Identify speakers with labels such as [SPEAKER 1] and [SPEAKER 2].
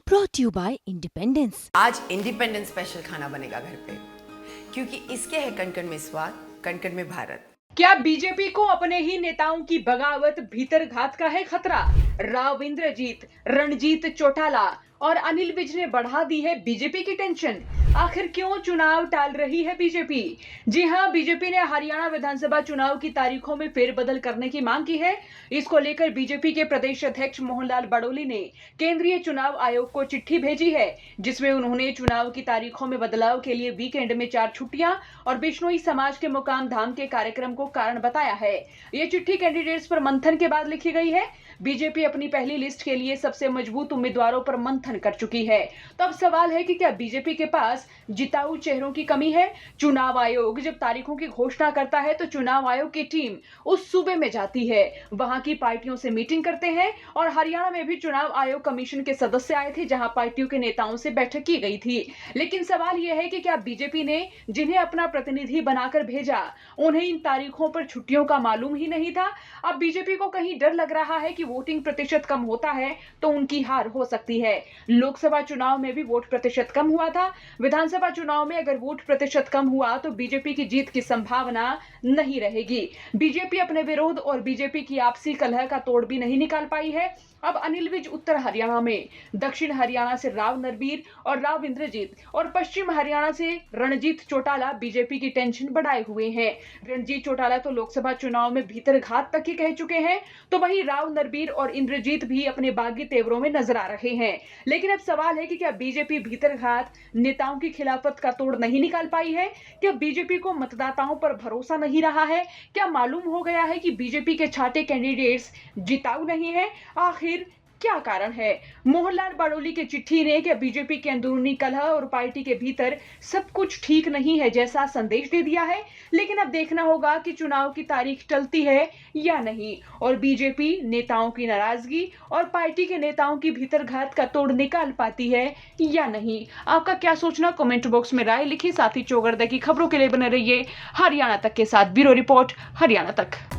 [SPEAKER 1] brought you by Independence।
[SPEAKER 2] आज independence special खाना बनेगा घर पे, क्योंकि इसके है कण-कण में स्वाद, कण-कण में भारत।
[SPEAKER 3] क्या बीजेपी को अपने ही नेताओं की बगावत भीतरघात का है खतरा? राव इंद्रजीत, रणजीत चौटाला और अनिल विज ने बढ़ा दी है बीजेपी की टेंशन। आखिर क्यों चुनाव टाल रही है बीजेपी? जी हां, बीजेपी ने हरियाणा विधानसभा चुनाव की तारीखों में फेरबदल करने की मांग की है। इसको लेकर बीजेपी के प्रदेश अध्यक्ष मोहनलाल बड़ोली ने केंद्रीय चुनाव आयोग को चिट्ठी भेजी है, जिसमें उन्होंने चुनाव की तारीखों में बदलाव के लिए वीकेंड में 4 छुट्टियां और बिश्नोई समाज के मुकाम धाम के कार्यक्रम को कारण बताया है। ये चिट्ठी कैंडिडेट्स पर मंथन के बाद लिखी गई है। बीजेपी अपनी पहली लिस्ट के लिए सबसे मजबूत उम्मीदवारों पर मंथन कर चुकी है। तो अब सवाल है कि क्या बीजेपी के पास जिताऊ चेहरों की कमी है? चुनाव आयोग जब तारीखों की घोषणा करता है तो चुनाव आयोग की टीम उस सूबे में जाती है, वहां की पार्टियों से मीटिंग करते हैं और हरियाणा में भी चुनाव आयोग कमीशन के सदस्य आए थे, जहां पार्टियों के नेताओं से बैठक की गई थी। लेकिन सवाल यह है कि क्या बीजेपी ने जिन्हें अपना प्रतिनिधि बनाकर भेजा, उन्हें इन तारीखों पर छुट्टियों का मालूम ही नहीं था? अब बीजेपी को कहीं डर लग रहा है कि वोटिंग प्रतिशत कम होता है तो उनकी हार हो सकती है। लोकसभा चुनाव में भी वोट प्रतिशत कम हुआ था। विधानसभा चुनाव में अगर वोट प्रतिशत कम हुआ तो बीजेपी की जीत की संभावना नहीं रहेगी। बीजेपी अपने विरोध और बीजेपी की आपसी कलह का तोड़ भी नहीं निकाल पाई है। अब अनिल विज उत्तर हरियाणा में, दक्षिण हरियाणा से राव नरबीर और राव इंद्रजीत और पश्चिम हरियाणा से रणजीत चौटाला बीजेपी की टेंशन बढ़ाए हुए हैं। रणजीत चौटाला तो लोकसभा चुनाव में भीतरघात तक ही कह चुके हैं, तो वहीं राव नरबीर और इंद्रजीत भी अपने बागी तेवरों में नजर आ रहे हैं। लेकिन अब सवाल है कि क्या बीजेपी भीतरघात नेताओं की खिलाफत का तोड़ नहीं निकाल पाई है? क्या बीजेपी को मतदाताओं पर भरोसा नहीं रहा है? क्या मालूम हो गया है कि बीजेपी के छाटे कैंडिडेट्स जिताऊ नहीं है? आखिर क्या कारण है? मोहनलाल बड़ोली की चिट्ठी ने क्या बीजेपी के अंदरूनी कलह और पार्टी के भीतर सब कुछ ठीक नहीं है जैसा संदेश दे दिया है? लेकिन अब देखना होगा कि चुनाव की तारीख टलती है या नहीं और बीजेपी नेताओं की नाराजगी और पार्टी के नेताओं की भीतरघात का तोड़ निकाल पाती है या नहीं। आपका क्या सोचना? कमेंट बॉक्स में राय लिखिए। साथ ही चौगरदा की खबरों के लिए बने रहिए हरियाणा तक के साथ। ब्यूरो रिपोर्ट, हरियाणा तक।